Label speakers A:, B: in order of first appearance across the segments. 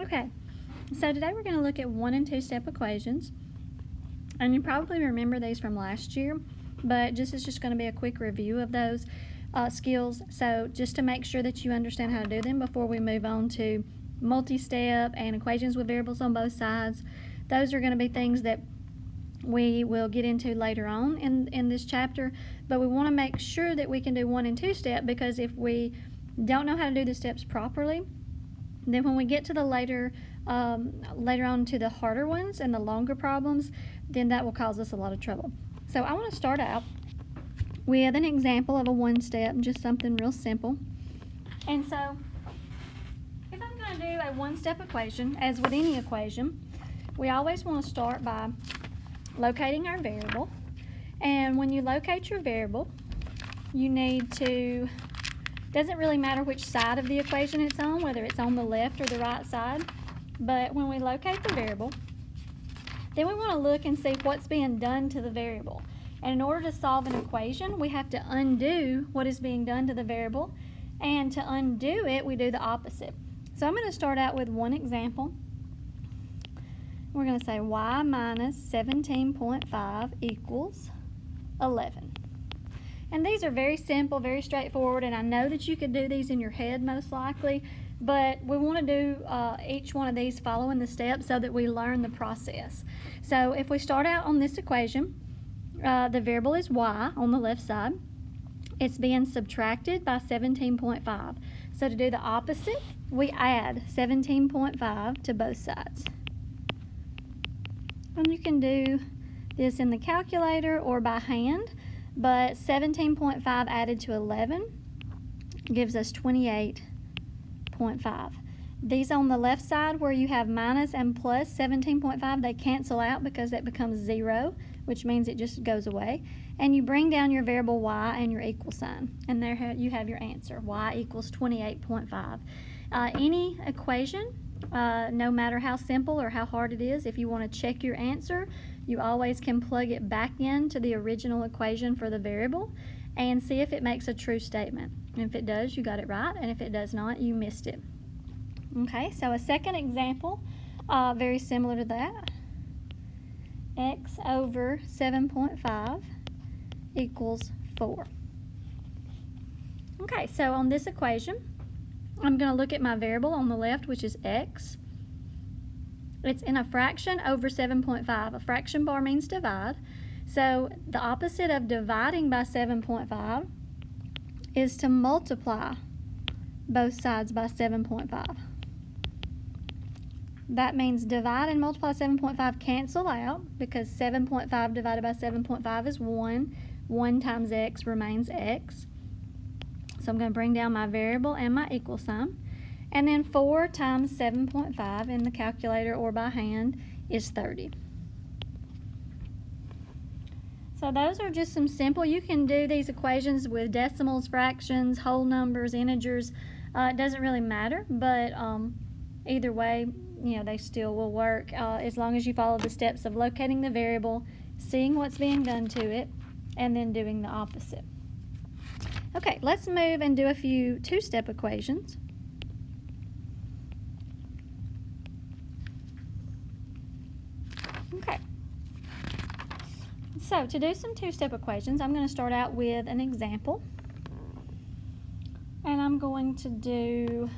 A: Okay, so today we're going to look at 1 and 2 step equations. And you probably remember these from last year, but it's just going to be a quick review of those skills. So just to make sure that you understand how to do them before we move on to multi-step and equations with variables on both sides. Those are going to be things that we will get into later on in this chapter, but we want to make sure that we can do 1 and 2 step, because if we don't know how to do the steps properly, then when we get to the later on to the harder ones and the longer problems, then that will cause us a lot of trouble. So I want to start out with an example of a 1 step, just something real simple. And so if I'm going to do a 1 step equation, as with any equation, we always want to start by locating our variable. And when you locate your variable, you need to, doesn't really matter which side of the equation it's on, whether it's on the left or the right side, but when we locate the variable, then we want to look and see what's being done to the variable. And in order to solve an equation, we have to undo what is being done to the variable, and to undo it, we do the opposite. So I'm going to start out with one example. We're going to say y minus 17.5 equals 11. And these are very simple, very straightforward, and I know that you could do these in your head most likely, but we want to do each one of these following the steps so that we learn the process. So if we start out on this equation, the variable is y on the left side. It's being subtracted by 17.5. So to do the opposite, we add 17.5 to both sides. And you can do this in the calculator or by hand, but 17.5 added to 11 gives us 28.5. These on the left side where you have minus and plus 17.5, they cancel out because that becomes 0, which means it just goes away. And you bring down your variable y and your equal sign, and there you have your answer. Y equals 28.5. Any equation, no matter how simple or how hard it is, if you want to check your answer, you always can plug it back into the original equation for the variable and see if it makes a true statement. And if it does, you got it right, and if it does not, you missed it. Okay, so a second example, very similar to that. X over 7.5 equals 4. Okay, so on this equation, I'm going to look at my variable on the left, which is x. It's in a fraction over 7.5. A fraction bar means divide. So the opposite of dividing by 7.5 is to multiply both sides by 7.5. That means divide and multiply 7.5 cancel out, because 7.5 divided by 7.5 is 1. 1 times x remains x. So I'm going to bring down my variable and my equal sign. And then 4 times 7.5 in the calculator or by hand is 30. So those are just some simple, you can do these equations with decimals, fractions, whole numbers, integers. It doesn't really matter, but either way, they still will work as long as you follow the steps of locating the variable, seeing what's being done to it, and then doing the opposite. Okay, let's move and do a few 2-step equations. Okay, so to do some 2-step equations, I'm going to start out with an example. And I'm going to do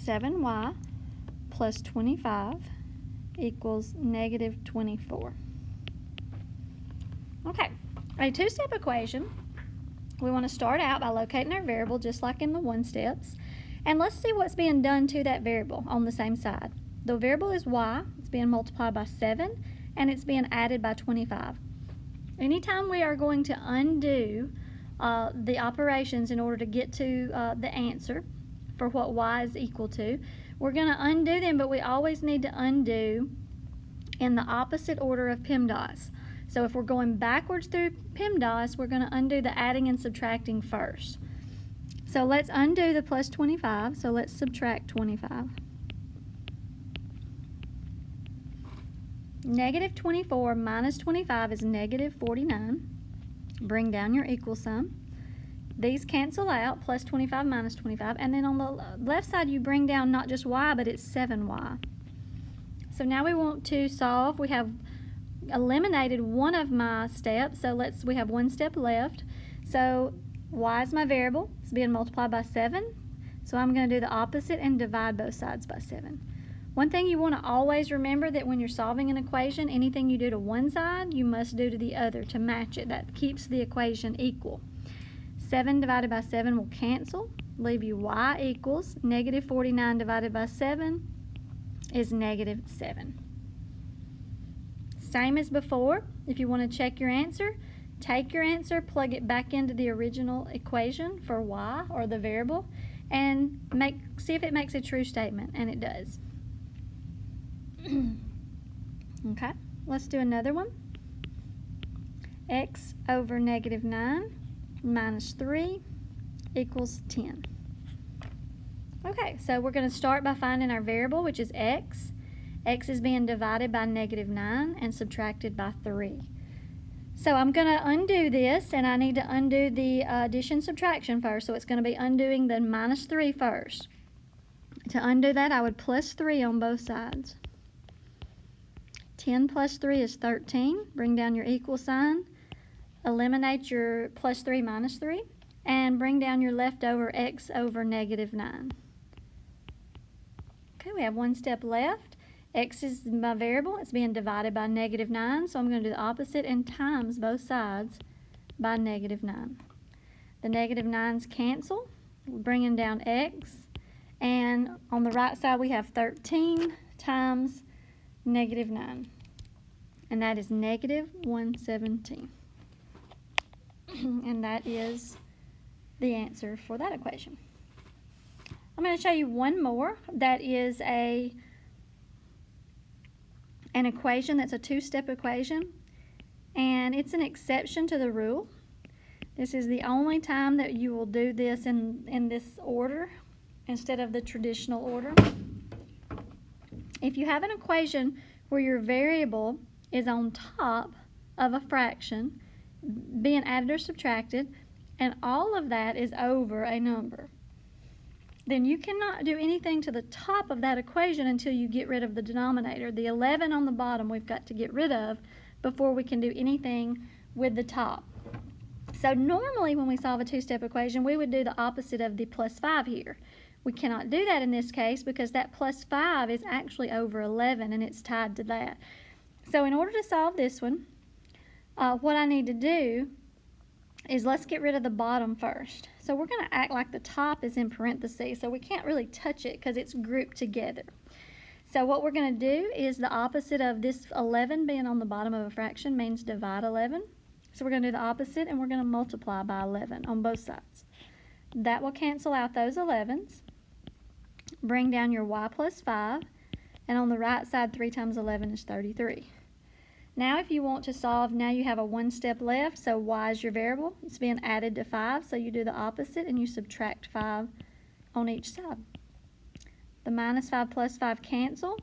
A: 7y plus 25 equals negative 24. Okay, a 2-step equation, we want to start out by locating our variable just like in the 1 steps. And let's see what's being done to that variable on the same side. The variable is y, it's being multiplied by 7, and it's being added by 25. Anytime we are going to undo the operations in order to get to the answer for what y is equal to, we're going to undo them, but we always need to undo in the opposite order of PEMDAS. So if we're going backwards through PEMDAS, we're going to undo the adding and subtracting first. So let's undo the plus 25, so let's subtract 25. Negative 24 minus 25 is negative 49. Bring down your equal sign. These cancel out, plus 25 minus 25, and then on the left side you bring down not just y, but it's 7y. So now we want to solve. We have eliminated one of my steps, so we have one step left. So y is my variable. It's being multiplied by 7. So I'm going to do the opposite and divide both sides by 7. One thing you want to always remember, that when you're solving an equation, anything you do to one side, you must do to the other to match it. That keeps the equation equal. 7 divided by 7 will cancel, leave you y equals negative 49 divided by 7 is negative 7. Same as before. If you want to check your answer, take your answer, plug it back into the original equation for y, or the variable, and see if it makes a true statement, and it does. Okay, let's do another one. X over negative 9 minus 3 equals 10. Okay, so we're going to start by finding our variable, which is x. X is being divided by negative 9 and subtracted by 3. So I'm going to undo this, and I need to undo the addition subtraction first. So it's going to be undoing the minus 3 first. To undo that, I would plus 3 on both sides. 10 plus 3 is 13. Bring down your equal sign. Eliminate your plus 3 minus 3. And bring down your leftover x over negative 9. Okay, we have one step left. X is my variable. It's being divided by negative 9. So I'm going to do the opposite and times both sides by negative 9. The negative 9's cancel. We're bringing down x. And on the right side, we have 13 times negative 9. And that is negative 117. And that is the answer for that equation. I'm going to show you one more that is an equation that's a two-step equation, and it's an exception to the rule. This is the only time that you will do this in this order instead of the traditional order. If you have an equation where your variable is on top of a fraction being added or subtracted, and all of that is over a number, then you cannot do anything to the top of that equation until you get rid of the denominator. The 11 on the bottom we've got to get rid of before we can do anything with the top. So normally when we solve a two-step equation, we would do the opposite of the plus 5 here. We cannot do that in this case because that plus 5 is actually over 11 and it's tied to that. So in order to solve this one, what I need to do is let's get rid of the bottom first. So we're going to act like the top is in parentheses, so we can't really touch it because it's grouped together. So what we're going to do is the opposite of this 11 being on the bottom of a fraction means divide 11. So we're going to do the opposite, and we're going to multiply by 11 on both sides. That will cancel out those 11s. Bring down your y plus 5, and on the right side, 3 times 11 is 33. Now if you want to solve, now you have a one step left, so y is your variable. It's being added to 5, so you do the opposite and you subtract 5 on each side. The minus 5 plus 5 cancel,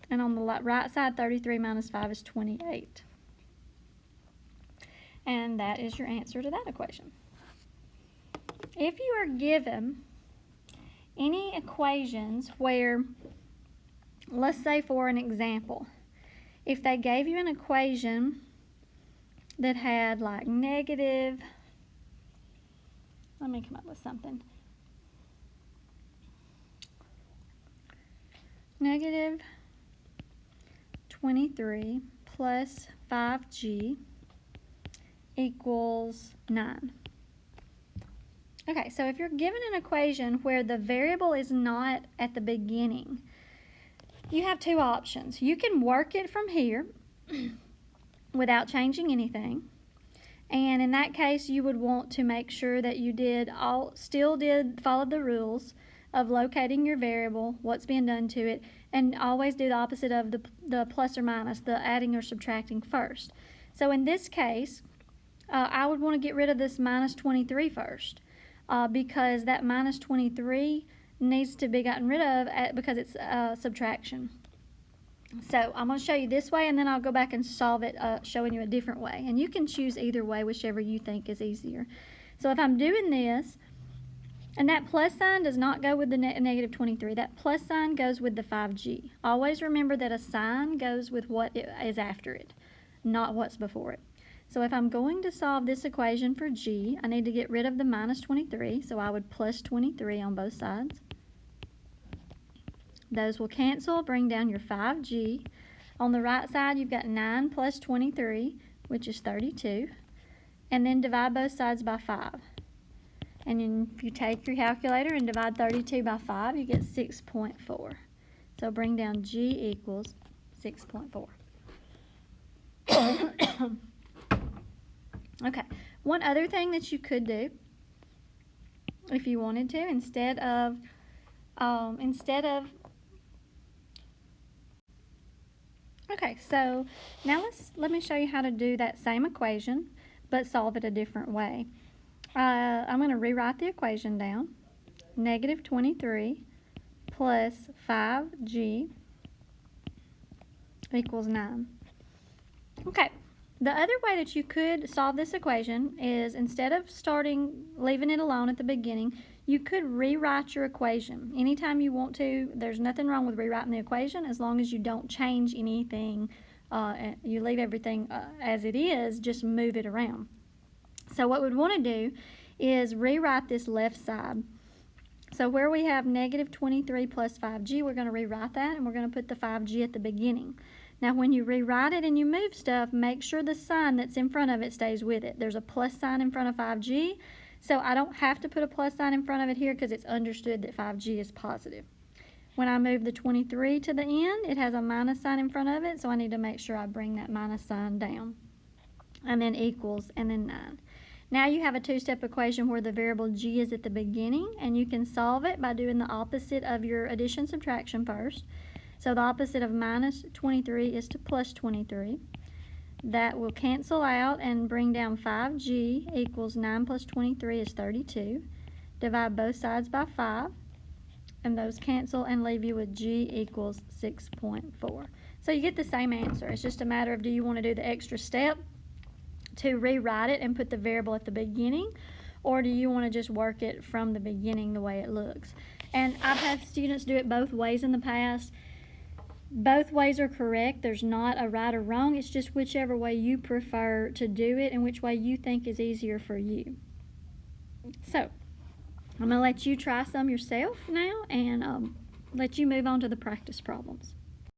A: and on the right side, 33 minus 5 is 28. And that is your answer to that equation. If you are given any equations where, let's say for an example, if they gave you an equation that had like negative, let me come up with something, negative 23 plus 5g equals 9. Okay, so if you're given an equation where the variable is not at the beginning, you have two options. You can work it from here without changing anything. And in that case, you would want to make sure that you still did follow the rules of locating your variable, what's being done to it, and always do the opposite of the plus or minus, the adding or subtracting first. So in this case, I would want to get rid of this minus 23 first, because that minus 23 needs to be gotten rid of because it's subtraction. So I'm going to show you this way, and then I'll go back and solve it showing you a different way. And you can choose either way, whichever you think is easier. So if I'm doing this, and that plus sign does not go with the negative 23. That plus sign goes with the 5g. Always remember that a sign goes with what is after it, not what's before it. So if I'm going to solve this equation for g, I need to get rid of the minus 23, so I would plus 23 on both sides. Those will cancel, bring down your 5g. On the right side, you've got 9 plus 23, which is 32. And then divide both sides by 5. And then if you take your calculator and divide 32 by 5, you get 6.4. So bring down g equals 6.4. Okay, one other thing that you could do, if you wanted to, instead of okay, so now let me show you how to do that same equation, but solve it a different way. I'm going to rewrite the equation down. Negative 23 plus 5g equals 9. Okay, the other way that you could solve this equation is, instead of leaving it alone at the beginning, you could rewrite your equation. Anytime you want to, there's nothing wrong with rewriting the equation as long as you don't change anything. You leave everything as it is, just move it around. So what we'd want to do is rewrite this left side. So where we have negative 23 plus 5g, we're going to rewrite that, and we're going to put the 5g at the beginning. Now when you rewrite it and you move stuff, make sure the sign that's in front of it stays with it. There's a plus sign in front of 5g, so I don't have to put a plus sign in front of it here because it's understood that 5g is positive. When I move the 23 to the end, it has a minus sign in front of it, so I need to make sure I bring that minus sign down. And then equals, and then 9. Now you have a two-step equation where the variable g is at the beginning, and you can solve it by doing the opposite of your addition subtraction first. So the opposite of minus 23 is to plus 23. That will cancel out and bring down 5g equals 9 plus 23 is 32. Divide both sides by 5, and those cancel and leave you with g equals 6.4. So you get the same answer. It's just a matter of, do you want to do the extra step to rewrite it and put the variable at the beginning, or do you want to just work it from the beginning the way it looks? And I've had students do it both ways in the past. Both ways are correct. There's not a right or wrong. It's just whichever way you prefer to do it and which way you think is easier for you. So I'm going to let you try some yourself now and let you move on to the practice problems.